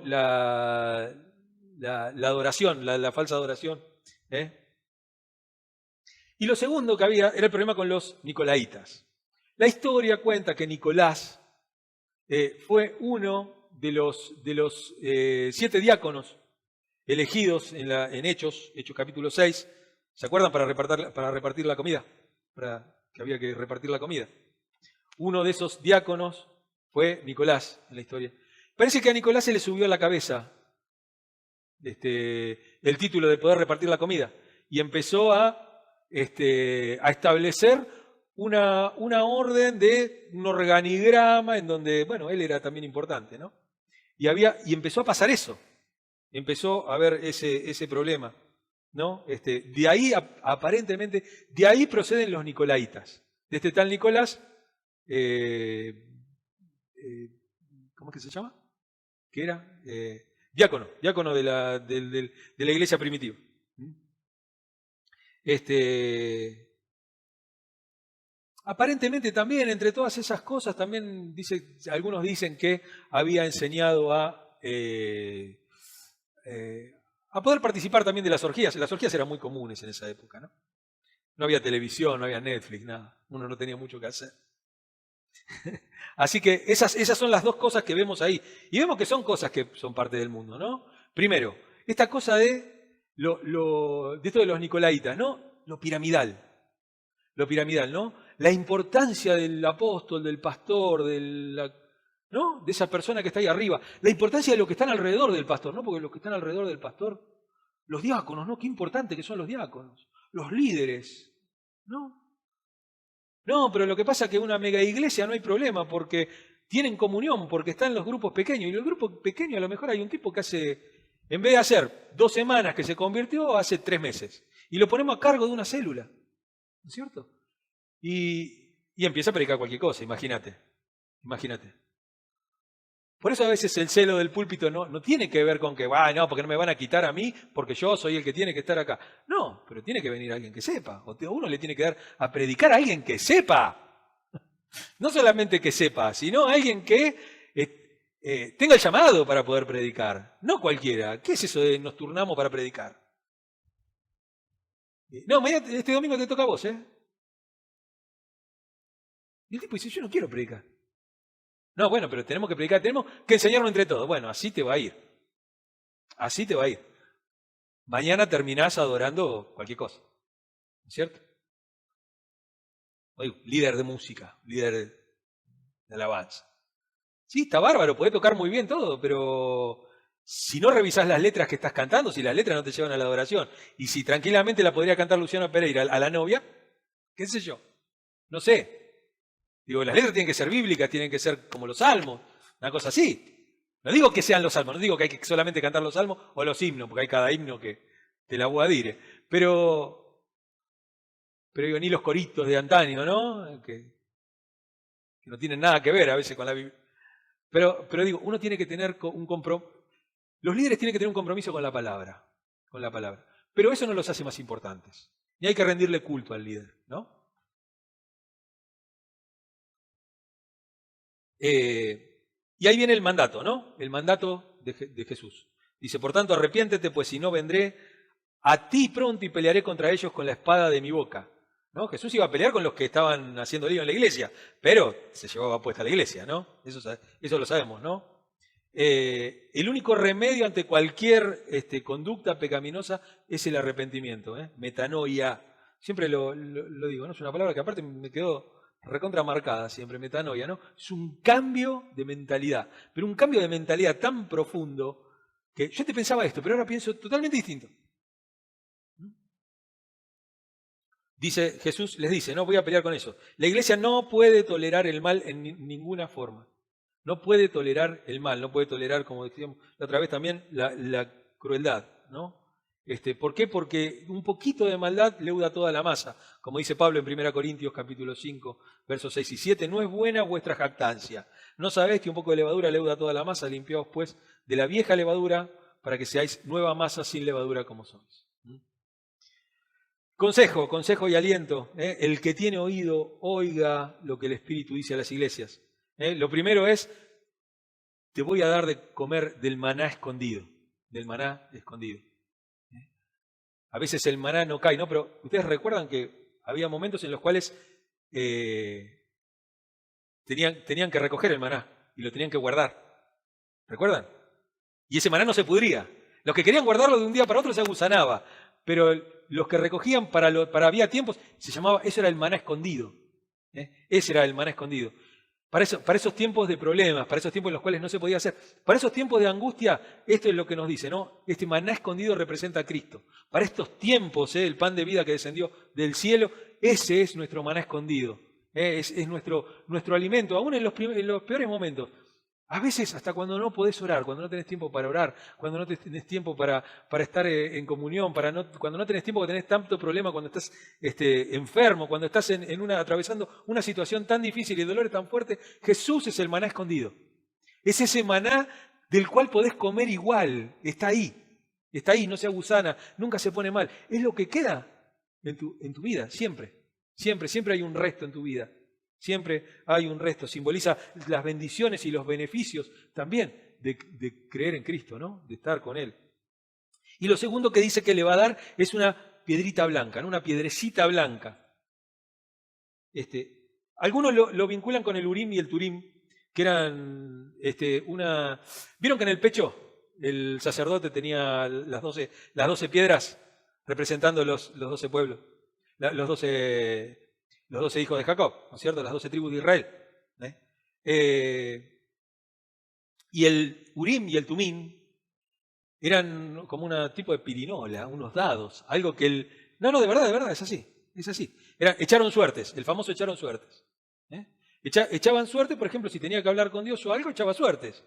la adoración, la falsa adoración. Y lo segundo que había era el problema con los nicolaitas. La historia cuenta que Nicolás fue uno de los 7 diáconos elegidos en Hechos capítulo 6. ¿Se acuerdan? Para repartir la comida. Que había que repartir la comida. Uno de esos diáconos fue Nicolás en la historia. Parece que a Nicolás se le subió a la cabeza el título de poder repartir la comida. Y empezó a establecer una orden de un organigrama en donde, bueno, él era también importante, ¿no? Y empezó a pasar eso. Empezó a haber ese problema, ¿no? De ahí, aparentemente, de ahí proceden los nicolaitas. De este tal Nicolás, ¿cómo es que se llama? ¿Qué era? Diácono de la iglesia primitiva. Aparentemente también, entre todas esas cosas, también algunos dicen que había enseñado a poder participar también de las orgías. Las orgías eran muy comunes en esa época, ¿no? No había televisión, no había Netflix, nada. Uno no tenía mucho que hacer. Así que esas son las dos cosas que vemos ahí. Y vemos que son cosas que son parte del mundo, ¿no? Primero, esta cosa de esto de los nicolaitas, ¿no? Lo piramidal, ¿no? La importancia del apóstol, del pastor, ¿no? De esa persona que está ahí arriba. La importancia de los que están alrededor del pastor, ¿no? Porque los que están alrededor del pastor, los diáconos, ¿no? Qué importante que son los diáconos, los líderes, No. No, pero lo que pasa es que una mega iglesia no hay problema porque tienen comunión, porque están los grupos pequeños. Y en el grupo pequeño a lo mejor hay un tipo que en vez de hacer 2 semanas que se convirtió, hace 3 meses. Y lo ponemos a cargo de una célula. ¿No es cierto? Y empieza a predicar cualquier cosa, imagínate. Imagínate. Por eso a veces el celo del púlpito no tiene que ver con que, no, porque no me van a quitar a mí, porque yo soy el que tiene que estar acá. No, pero tiene que venir alguien que sepa. O uno le tiene que dar a predicar a alguien que sepa. No solamente que sepa, sino alguien que tenga el llamado para poder predicar. No cualquiera. ¿Qué es eso de nos turnamos para predicar? No, mañana, este domingo te toca a vos, ¿eh? Y el tipo dice, yo no quiero predicar. No, bueno, pero tenemos que predicar, tenemos que enseñarlo entre todos. Bueno, así te va a ir. Así te va a ir. Mañana terminás adorando cualquier cosa. ¿No es cierto? Oye, líder de música, líder de alabanza. Sí, está bárbaro, puede tocar muy bien todo, pero si no revisás las letras que estás cantando, si las letras no te llevan a la adoración, y si tranquilamente la podría cantar Luciano Pereira a la novia, qué sé yo, no sé. Digo, las letras tienen que ser bíblicas, tienen que ser como los salmos, una cosa así. No digo que sean los salmos, no digo que hay que solamente cantar los salmos o los himnos, porque hay cada himno que te la dire. Pero digo, ni los coritos de antaño, ¿no? Que no tienen nada que ver a veces con la Biblia. Pero digo, uno tiene que tener un compromiso. Los líderes tienen que tener un compromiso con la palabra. Con la palabra. Pero eso no los hace más importantes. Y hay que rendirle culto al líder, ¿no? Y ahí viene el mandato, ¿no? El mandato de Jesús. Dice, por tanto, arrepiéntete, pues si no vendré a ti pronto y pelearé contra ellos con la espada de mi boca. ¿No? Jesús iba a pelear con los que estaban haciendo lío en la iglesia, pero se llevaba puesta la iglesia, ¿no? Eso lo sabemos, ¿no? El único remedio ante cualquier conducta pecaminosa es el arrepentimiento, metanoia. Siempre lo digo, ¿no? Es una palabra que aparte me quedó recontramarcada siempre, metanoia, ¿no? Es un cambio de mentalidad, pero un cambio de mentalidad tan profundo que yo te pensaba esto, pero ahora pienso totalmente distinto. Dice, Jesús les dice, no voy a pelear con eso. La iglesia no puede tolerar el mal en ninguna forma. No puede tolerar el mal, no puede tolerar, como decíamos la otra vez también, la crueldad, ¿no? ¿Por qué? Porque un poquito de maldad leuda toda la masa. Como dice Pablo en 1 Corintios capítulo 5, versos 6 y 7, no es buena vuestra jactancia. ¿No sabéis que un poco de levadura leuda toda la masa? Limpiaos pues de la vieja levadura para que seáis nueva masa sin levadura como sois. Consejo y aliento. El que tiene oído, oiga lo que el Espíritu dice a las iglesias. Lo primero es, te voy a dar de comer del maná escondido. Del maná escondido. A veces el maná no cae, ¿no? Pero ustedes recuerdan que había momentos en los cuales tenían que recoger el maná y lo tenían que guardar. ¿Recuerdan? Y ese maná no se pudría. Los que querían guardarlo de un día para otro se agusanaba. Pero los que recogían para había tiempos, eso era el maná escondido. Ese era el maná escondido. Para esos tiempos de problemas, para esos tiempos en los cuales no se podía hacer, para esos tiempos de angustia, esto es lo que nos dice, ¿no? Este maná escondido representa a Cristo. Para estos tiempos, el pan de vida que descendió del cielo, ese es nuestro maná escondido. Es nuestro alimento, aún en los peores momentos. A veces hasta cuando no podés orar, cuando no tenés tiempo para orar, cuando no tenés tiempo para estar en comunión, cuando no tenés tiempo que tenés tanto problema, cuando estás enfermo, cuando estás atravesando una situación tan difícil y el dolor es tan fuerte, Jesús es el maná escondido. Es ese maná del cual podés comer igual, está ahí, no se agusana, nunca se pone mal. Es lo que queda en tu vida, siempre hay un resto en tu vida. Siempre hay un resto, simboliza las bendiciones y los beneficios también de creer en Cristo, ¿no? De estar con Él. Y lo segundo que dice que le va a dar es una piedrita blanca, ¿no? Una piedrecita blanca. Algunos lo vinculan con el Urim y el Turim, que eran ¿Vieron que en el pecho el sacerdote tenía las 12 piedras representando los 12 pueblos, los 12 hijos de Jacob, ¿no es cierto? Las 12 tribus de Israel. Y el Urim y el Tumim eran como un tipo de pirinola, unos dados, algo que no, de verdad, es así. Es así. Echaron suertes, el famoso echaron suertes. Echaban suerte, por ejemplo, si tenía que hablar con Dios o algo, echaba suertes.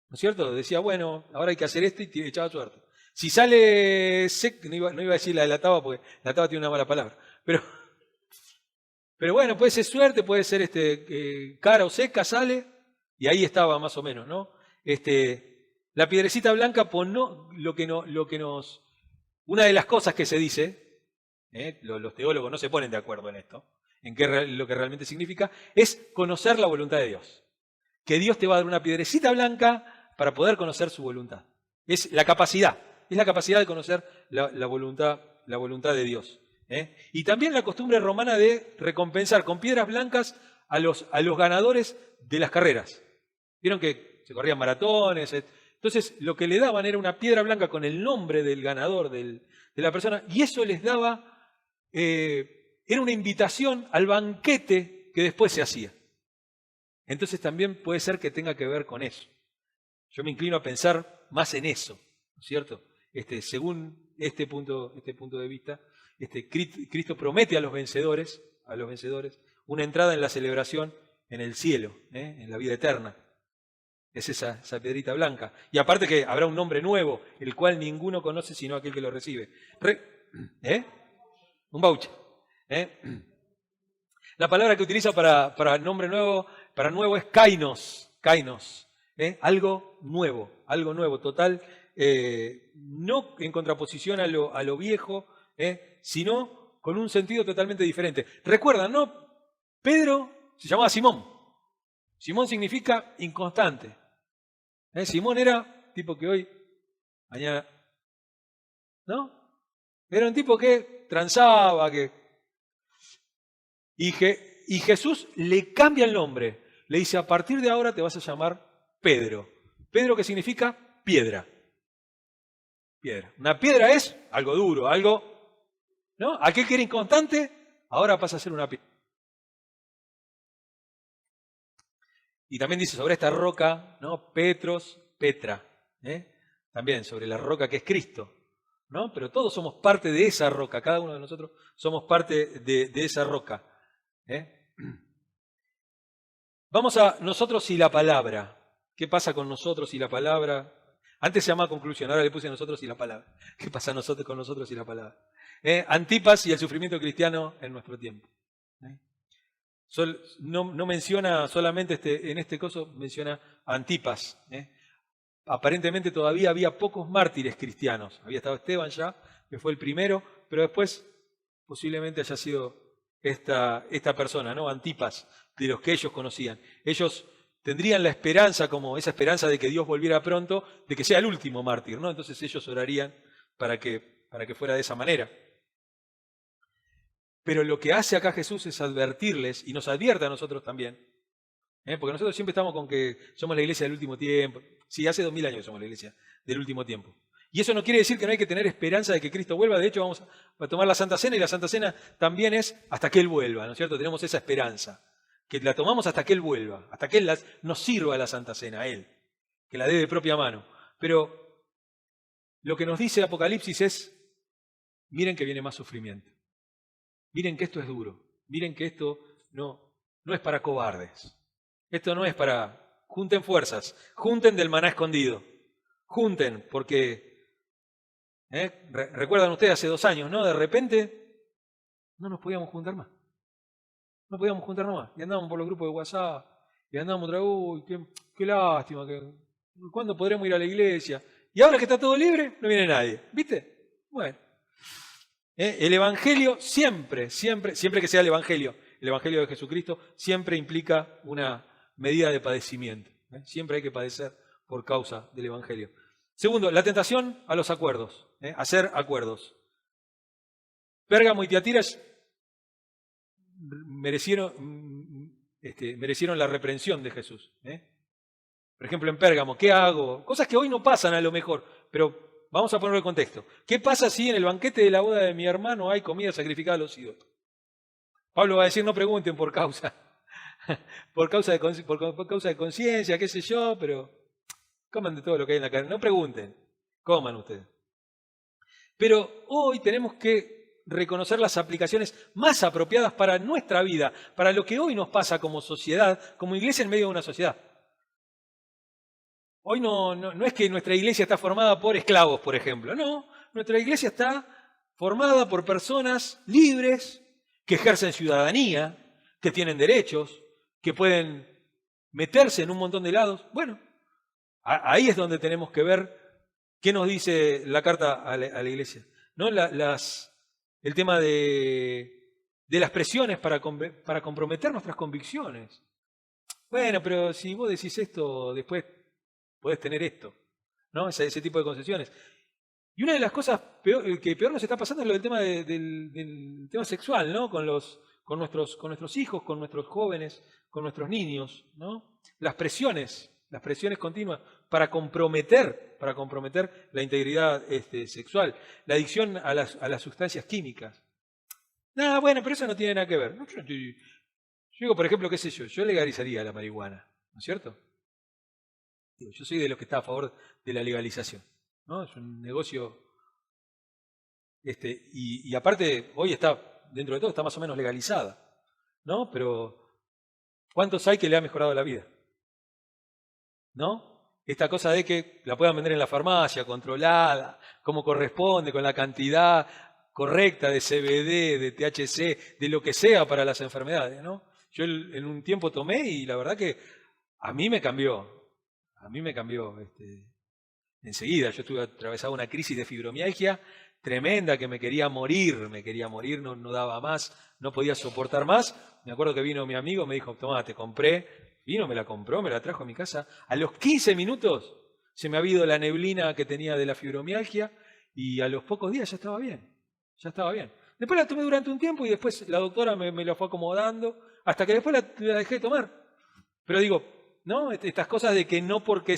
¿No es cierto? Decía, bueno, ahora hay que hacer esto y echaba suerte. Si sale seca, no iba a decir la de la taba porque la taba tiene una mala palabra. Pero bueno, puede ser suerte, puede ser cara o seca, sale, y ahí estaba más o menos, ¿no? La piedrecita blanca, pues no, una de las cosas que se dice, los teólogos no se ponen de acuerdo en esto, en lo que realmente significa, es conocer la voluntad de Dios. Que Dios te va a dar una piedrecita blanca para poder conocer su voluntad. Es la capacidad de conocer la voluntad de Dios. Y también la costumbre romana de recompensar con piedras blancas a los ganadores de las carreras. Vieron que se corrían maratones. Entonces lo que le daban era una piedra blanca con el nombre del ganador, de la persona, y eso les daba, era una invitación al banquete que después se hacía. Entonces también puede ser que tenga que ver con eso. Yo me inclino a pensar más en eso, ¿no es cierto? Según este punto de vista, Cristo promete a los vencedores, una entrada en la celebración en el cielo, en la vida eterna. Es esa piedrita blanca. Y aparte que habrá un nombre nuevo, el cual ninguno conoce sino aquel que lo recibe. Un voucher. La palabra que utiliza para nombre nuevo, para nuevo es kainos. Algo nuevo, total, no en contraposición a lo viejo, sino con un sentido totalmente diferente. Recuerdan, ¿no? Pedro se llamaba Simón. Simón significa inconstante. Simón era tipo que hoy, mañana, ¿no? Era un tipo que transaba, y Jesús le cambia el nombre. Le dice, a partir de ahora te vas a llamar Pedro. Pedro, que significa piedra. Piedra. Una piedra es algo duro, algo, ¿no? Aquel que era inconstante, ahora pasa a ser una piedra. Y también dice sobre esta roca, ¿no? Petros, Petra. También sobre la roca que es Cristo, ¿no? Pero todos somos parte de esa roca, cada uno de nosotros somos parte de esa roca. Vamos a nosotros y la palabra. ¿Qué pasa con nosotros y la palabra? Antes se llamaba conclusión, ahora le puse nosotros y la palabra. ¿Qué pasa con nosotros y la palabra? Antipas y el sufrimiento cristiano en nuestro tiempo. No menciona solamente en este caso, menciona a Antipas. Aparentemente todavía había pocos mártires cristianos. Había estado Esteban ya, que fue el primero, pero después posiblemente haya sido esta persona, ¿no? Antipas, de los que ellos conocían. Ellos tendrían la esperanza, como esa esperanza de que Dios volviera pronto, de que sea el último mártir, ¿no? Entonces ellos orarían para que fuera de esa manera. Pero lo que hace acá Jesús es advertirles, y nos advierte a nosotros también, porque nosotros siempre estamos con que somos la iglesia del último tiempo. Sí, hace 2000 años que somos la iglesia del último tiempo. Y eso no quiere decir que no hay que tener esperanza de que Cristo vuelva. De hecho, vamos a tomar la Santa Cena, y la Santa Cena también es hasta que Él vuelva, ¿no es cierto? Tenemos esa esperanza, que la tomamos hasta que Él vuelva, hasta que Él nos sirva la Santa Cena, a Él, que la dé de propia mano. Pero lo que nos dice Apocalipsis es, miren que viene más sufrimiento. Miren que esto es duro. Miren que esto no es para cobardes. Esto no es para... Junten fuerzas. Junten del maná escondido. Junten, porque... recuerdan ustedes hace 2 años, ¿no? De repente no nos podíamos juntar más. No podíamos juntarnos más. Y andábamos por los grupos de WhatsApp. Y andábamos otra vez, uy, qué lástima. ¿Cuándo podremos ir a la iglesia? Y ahora que está todo libre, no viene nadie. ¿Viste? Bueno. El Evangelio siempre que sea el Evangelio de Jesucristo, siempre implica una medida de padecimiento. Siempre hay que padecer por causa del Evangelio. Segundo, la tentación a los acuerdos, hacer acuerdos. Pérgamo y Tiatira merecieron la reprensión de Jesús. Por ejemplo, en Pérgamo, ¿qué hago? Cosas que hoy no pasan a lo mejor, pero vamos a ponerlo en contexto. ¿Qué pasa si en el banquete de la boda de mi hermano hay comida sacrificada a los ídolos? Pablo va a decir, no pregunten por causa de conciencia, qué sé yo, pero coman de todo lo que hay en la carne. No pregunten, coman ustedes. Pero hoy tenemos que reconocer las aplicaciones más apropiadas para nuestra vida, para lo que hoy nos pasa como sociedad, como iglesia en medio de una sociedad. Hoy no es que nuestra iglesia está formada por esclavos, por ejemplo. No, nuestra iglesia está formada por personas libres, que ejercen ciudadanía, que tienen derechos, que pueden meterse en un montón de lados. Bueno, ahí es donde tenemos que ver qué nos dice la carta a la iglesia. ¿No? El tema de las presiones para comprometer nuestras convicciones. Bueno, pero si vos decís esto, después podés tener esto, ¿no? Ese tipo de concesiones. Y una de las cosas que peor nos está pasando es lo del tema del tema sexual, ¿no? Con nuestros hijos, con nuestros jóvenes, con nuestros niños, ¿no? Las presiones continuas para comprometer la integridad sexual, la adicción a las sustancias químicas. Nada, bueno, pero eso no tiene nada que ver. Yo digo, por ejemplo, qué sé yo legalizaría la marihuana, ¿no es cierto? Yo soy de los que está a favor de la legalización, ¿no? Es un negocio, y aparte hoy está, dentro de todo, está más o menos legalizada, ¿no? Pero ¿cuántos hay que le ha mejorado la vida? ¿No? Esta cosa de que la puedan vender en la farmacia, controlada, como corresponde, con la cantidad correcta de CBD, de THC, de lo que sea para las enfermedades, ¿no? Yo en un tiempo tomé y la verdad que a mí me cambió enseguida. Yo atravesaba una crisis de fibromialgia tremenda que me quería morir, no daba más, no podía soportar más. Me acuerdo que vino mi amigo, me dijo, tomá, te compré. Vino, me la compró, me la trajo a mi casa. A los 15 minutos se me había ido la neblina que tenía de la fibromialgia y a los pocos días ya estaba bien. Después la tomé durante un tiempo y después la doctora me la fue acomodando hasta que después la dejé de tomar. Pero digo, ¿no? Estas cosas de que no porque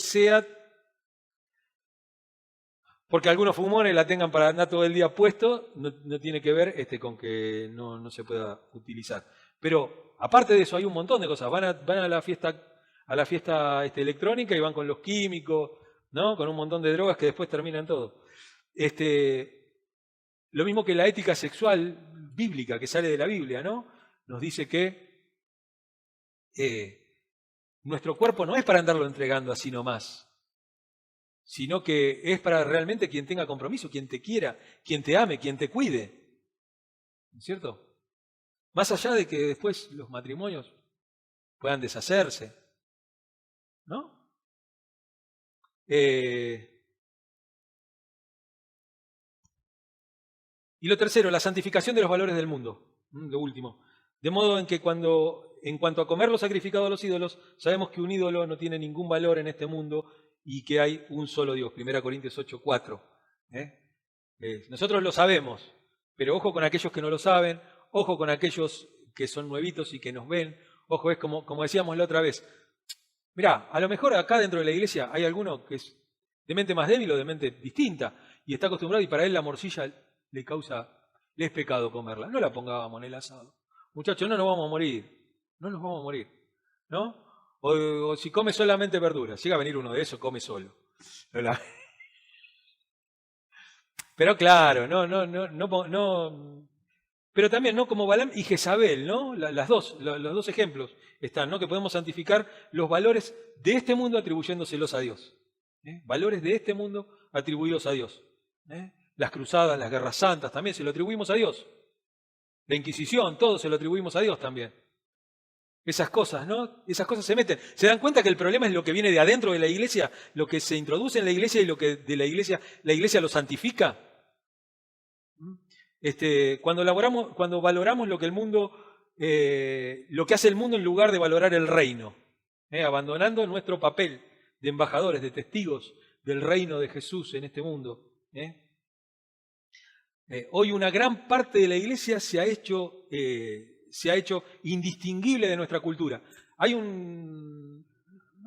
algunos fumones la tengan para andar todo el día puesto, no tiene que ver con que no se pueda utilizar. Pero aparte de eso hay un montón de cosas. Van a la fiesta electrónica y van con los químicos, ¿no? Con un montón de drogas que después terminan todo. Lo mismo que la ética sexual bíblica que sale de la Biblia, ¿no? Nos dice que nuestro cuerpo no es para andarlo entregando así nomás, sino que es para realmente quien tenga compromiso, quien te quiera, quien te ame, quien te cuide. ¿No es cierto? Más allá de que después los matrimonios puedan deshacerse, ¿no? Y lo tercero, la santificación de los valores del mundo. Lo último. De modo en que en cuanto a comer lo sacrificado a los ídolos, sabemos que un ídolo no tiene ningún valor en este mundo y que hay un solo Dios. 1 Corintios 8:4. Nosotros lo sabemos, pero ojo con aquellos que no lo saben, ojo con aquellos que son nuevitos y que nos ven. Ojo, es como decíamos la otra vez. Mirá, a lo mejor acá dentro de la iglesia hay alguno que es de mente más débil o de mente distinta y está acostumbrado y para él la morcilla le es pecado comerla. No la pongábamos en el asado. Muchachos, no nos vamos a morir, ¿no? O si come solamente verduras, llega a venir uno de esos, come solo. Pero claro, no. Pero también, ¿no? Como Balaam y Jezabel, ¿no? Los dos ejemplos están, ¿no? Que podemos santificar los valores de este mundo atribuyéndoselos a Dios. Valores de este mundo atribuidos a Dios. Las cruzadas, las guerras santas, también se lo atribuimos a Dios. La Inquisición, todo se lo atribuimos a Dios también. Esas cosas, ¿no? Esas cosas se meten. ¿Se dan cuenta que el problema es lo que viene de adentro de la iglesia? Lo que se introduce en la iglesia y lo que de la iglesia lo santifica. Cuando valoramos lo que hace el mundo en lugar de valorar el reino, abandonando nuestro papel de embajadores, de testigos del reino de Jesús en este mundo. Hoy una gran parte de la iglesia se ha hecho indistinguible de nuestra cultura. Hay no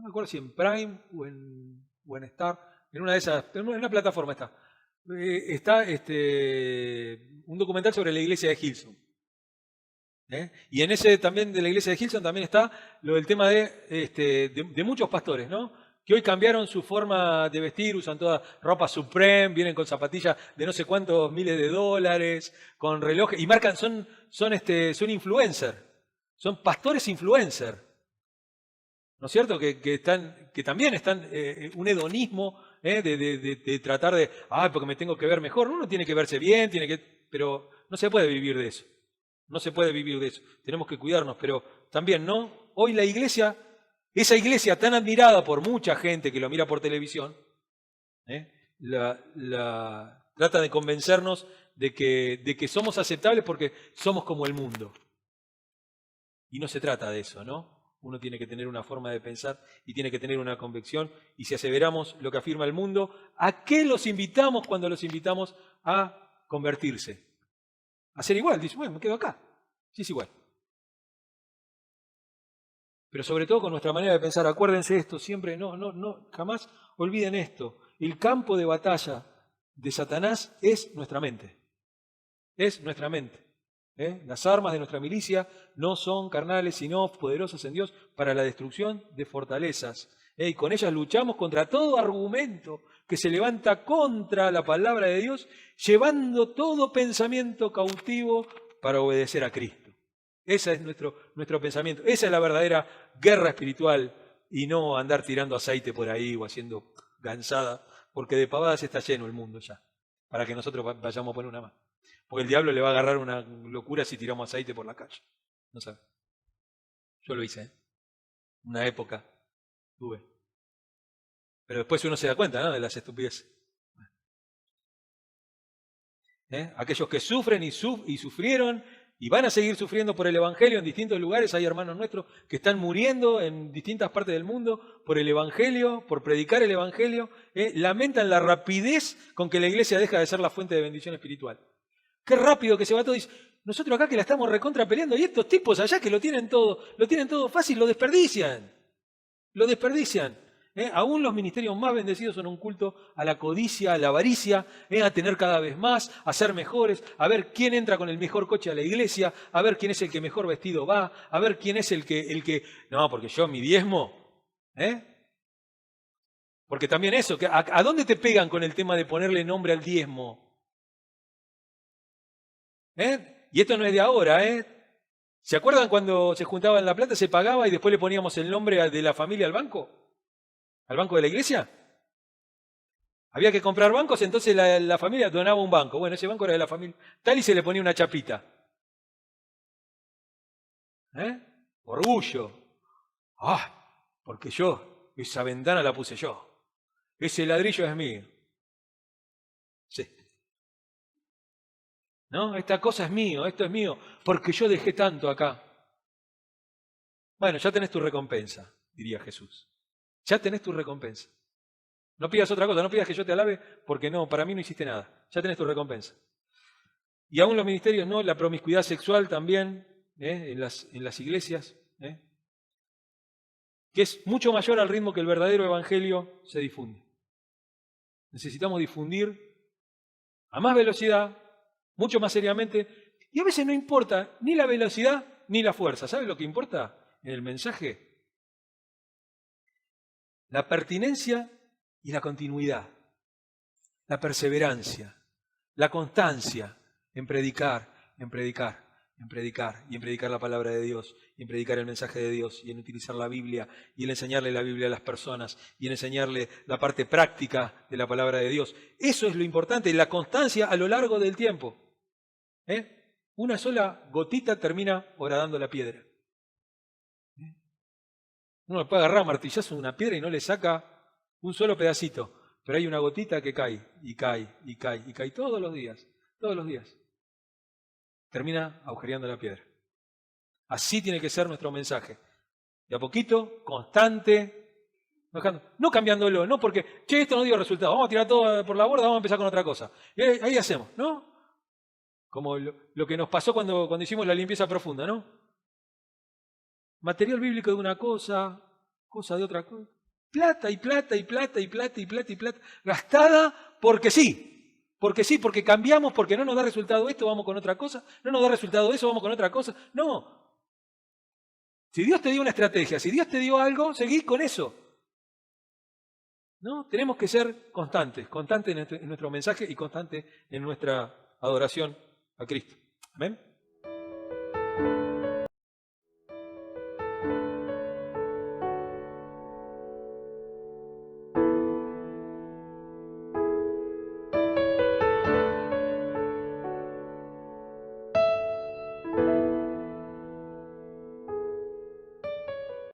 me acuerdo si en Prime o en Star, en una de esas, en una plataforma está un documental sobre la iglesia de Hillsong. Y en ese también de la iglesia de Hillsong también está lo del tema de muchos pastores, ¿no? que hoy cambiaron su forma de vestir, usan toda ropa Supreme, vienen con zapatillas de no sé cuántos miles de dólares, con relojes, y marcan, son influencers, son pastores influencers, ¿no es cierto? Que también están un hedonismo de tratar de, porque me tengo que ver mejor. Uno tiene que verse bien, pero no se puede vivir de eso. No se puede vivir de eso. Tenemos que cuidarnos, pero también, ¿no? Hoy la iglesia, esa iglesia tan admirada por mucha gente que lo mira por televisión, trata de convencernos de que somos aceptables porque somos como el mundo. Y no se trata de eso, ¿no? Uno tiene que tener una forma de pensar y tiene que tener una convicción. Y si aseveramos lo que afirma el mundo, ¿a qué los invitamos cuando los invitamos a convertirse? A ser igual. Dice, bueno, me quedo acá. Sí, es igual. Pero sobre todo con nuestra manera de pensar, acuérdense esto siempre, jamás olviden esto. El campo de batalla de Satanás es nuestra mente. Es nuestra mente. Las armas de nuestra milicia no son carnales, sino poderosas en Dios para la destrucción de fortalezas. Y con ellas luchamos contra todo argumento que se levanta contra la palabra de Dios, llevando todo pensamiento cautivo para obedecer a Cristo. Ese es nuestro pensamiento. Esa es la verdadera guerra espiritual y no andar tirando aceite por ahí o haciendo gansada, porque de pavadas está lleno el mundo ya, para que nosotros vayamos a poner una más. Porque el diablo le va a agarrar una locura si tiramos aceite por la calle. No sabe. Yo lo hice, una época tuve. Pero después uno se da cuenta, ¿no?, de las estupideces. Aquellos que sufren y sufrieron y van a seguir sufriendo por el Evangelio en distintos lugares. Hay hermanos nuestros que están muriendo en distintas partes del mundo por el Evangelio, por predicar el Evangelio. Lamentan la rapidez con que la iglesia deja de ser la fuente de bendición espiritual. Qué rápido que se va todo. Dice, nosotros acá que la estamos recontra peleando y estos tipos allá que lo tienen todo fácil, lo desperdician. Lo desperdician. Aún los ministerios más bendecidos son un culto a la codicia, a la avaricia, a tener cada vez más, a ser mejores, a ver quién entra con el mejor coche a la iglesia, a ver quién es el que mejor vestido va, a ver quién es el que... No, porque yo mi diezmo, porque también eso, ¿a dónde te pegan con el tema de ponerle nombre al diezmo? Y esto no es de ahora, ¿Se acuerdan cuando se juntaban la plata, se pagaba y después le poníamos el nombre de la familia al banco? ¿Al banco de la iglesia? Había que comprar bancos, entonces la familia donaba un banco. Bueno, ese banco era de la familia tal y se le ponía una chapita. Orgullo. Porque esa ventana la puse yo. Ese ladrillo es mío. Sí. ¿No? Esta cosa es mío, esto es mío, porque yo dejé tanto acá. Bueno, ya tenés tu recompensa, diría Jesús. Ya tenés tu recompensa. No pidas otra cosa, no pidas que yo te alabe, porque no, para mí no hiciste nada. Ya tenés tu recompensa. Y aún los ministerios, ¿no? La promiscuidad sexual también, en las iglesias, que es mucho mayor al ritmo que el verdadero evangelio se difunde. Necesitamos difundir a más velocidad, mucho más seriamente, y a veces no importa ni la velocidad ni la fuerza. ¿Sabe lo que importa en el mensaje? La pertinencia y la continuidad, la perseverancia, la constancia en predicar, en predicar, en predicar, y en predicar la palabra de Dios, y en predicar el mensaje de Dios, y en utilizar la Biblia, y en enseñarle la Biblia a las personas, y en enseñarle la parte práctica de la palabra de Dios. Eso es lo importante, la constancia a lo largo del tiempo. Una sola gotita termina horadando la piedra. Uno le puede agarrar martillazo una piedra y no le saca un solo pedacito, pero hay una gotita que cae, y cae, y cae, y cae todos los días, todos los días. Termina agujereando la piedra. Así tiene que ser nuestro mensaje. De a poquito, constante, no cambiándolo, no porque, esto no dio resultado, vamos a tirar todo por la borda, vamos a empezar con otra cosa. Y ahí hacemos, ¿no? Como lo que nos pasó cuando hicimos la limpieza profunda, ¿no? Material bíblico de una cosa de otra cosa. Plata y plata y plata y plata y plata y plata. Gastada porque sí, porque cambiamos, porque no nos da resultado esto, vamos con otra cosa. No nos da resultado eso, vamos con otra cosa. No. Si Dios te dio una estrategia, si Dios te dio algo, seguí con eso. ¿No? Tenemos que ser constantes en nuestro mensaje y constantes en nuestra adoración a Cristo. Amén.